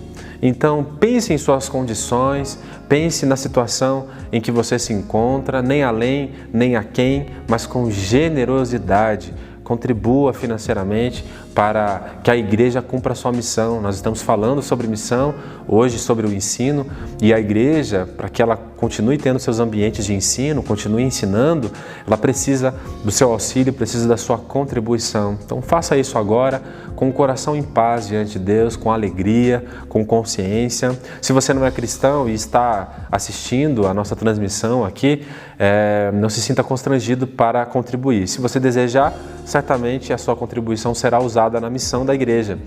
Então, pense em suas condições, pense na situação em que você se encontra, nem além, nem a quem, mas com generosidade. Contribua financeiramente para que a igreja cumpra a sua missão. Nós estamos falando sobre missão, hoje sobre o ensino, e a igreja, para que ela continue tendo seus ambientes de ensino, continue ensinando, ela precisa do seu auxílio, precisa da sua contribuição. Então faça isso agora, com o coração em paz diante de Deus, com alegria, com consciência. Se você não é cristão e está assistindo a nossa transmissão aqui, não se sinta constrangido para contribuir. Se você desejar, certamente a sua contribuição será usada na missão da igreja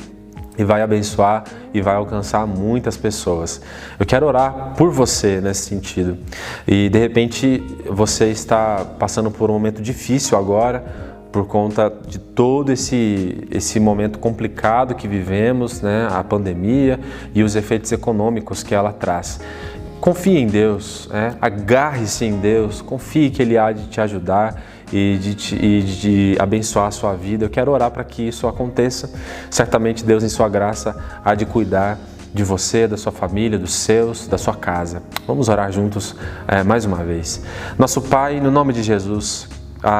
e vai abençoar e vai alcançar muitas pessoas. Eu quero orar por você nesse sentido. E de repente você está passando por um momento difícil agora, por conta de todo esse momento complicado que vivemos, né? A pandemia e os efeitos econômicos que ela traz. Confie em Deus, agarre-se em Deus, confie que Ele há de te ajudar e de abençoar a sua vida. Eu quero orar para que isso aconteça. Certamente Deus, em sua graça, há de cuidar de você, da sua família, dos seus, da sua casa. Vamos orar juntos mais uma vez. Nosso Pai, no nome de Jesus,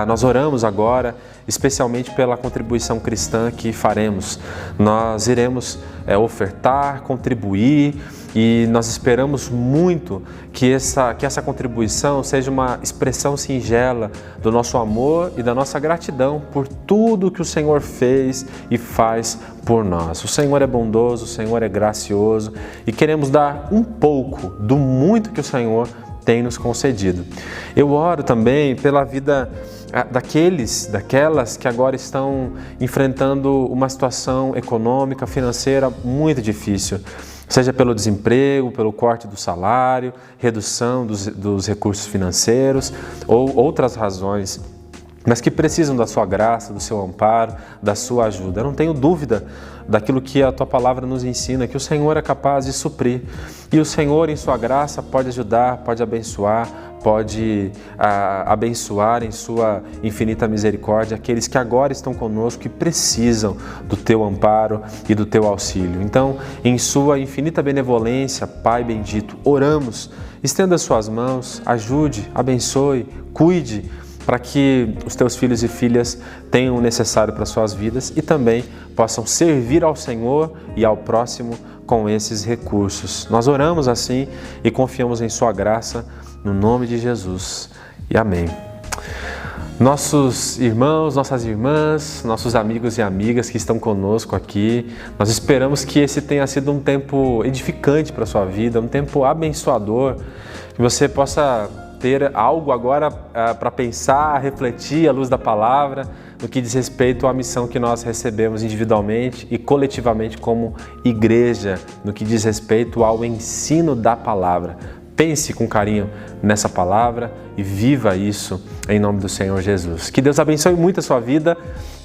nós oramos agora especialmente pela contribuição cristã que faremos. Nós iremos ofertar, contribuir, e nós esperamos muito que essa contribuição seja uma expressão singela do nosso amor e da nossa gratidão por tudo que o Senhor fez e faz por nós. O Senhor é bondoso, o Senhor é gracioso e queremos dar um pouco do muito que o Senhor tem nos concedido. Eu oro também pela vida daquelas que agora estão enfrentando uma situação econômica, financeira muito difícil. Seja pelo desemprego, pelo corte do salário, redução dos recursos financeiros ou outras razões, mas que precisam da sua graça, do seu amparo, da sua ajuda. Eu não tenho dúvida daquilo que a Tua Palavra nos ensina, que o Senhor é capaz de suprir. E o Senhor, em sua graça, pode ajudar, pode abençoar, pode abençoar em sua infinita misericórdia aqueles que agora estão conosco, que precisam do Teu amparo e do Teu auxílio. Então, em sua infinita benevolência, Pai bendito, oramos, estenda as suas mãos, ajude, abençoe, cuide, para que os teus filhos e filhas tenham o necessário para suas vidas e também possam servir ao Senhor e ao próximo com esses recursos. Nós oramos assim e confiamos em sua graça, no nome de Jesus. E amém. Nossos irmãos, nossas irmãs, nossos amigos e amigas que estão conosco aqui, nós esperamos que esse tenha sido um tempo edificante para a sua vida, um tempo abençoador, que você possa ter algo agora para pensar, refletir à luz da palavra, no que diz respeito à missão que nós recebemos individualmente e coletivamente como igreja, no que diz respeito ao ensino da palavra. Pense com carinho nessa palavra e viva isso em nome do Senhor Jesus. Que Deus abençoe muito a sua vida,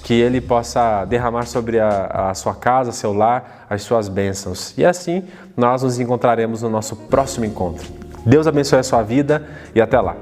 que Ele possa derramar sobre a sua casa, seu lar, as suas bênçãos. E assim nós nos encontraremos no nosso próximo encontro. Deus abençoe a sua vida e até lá.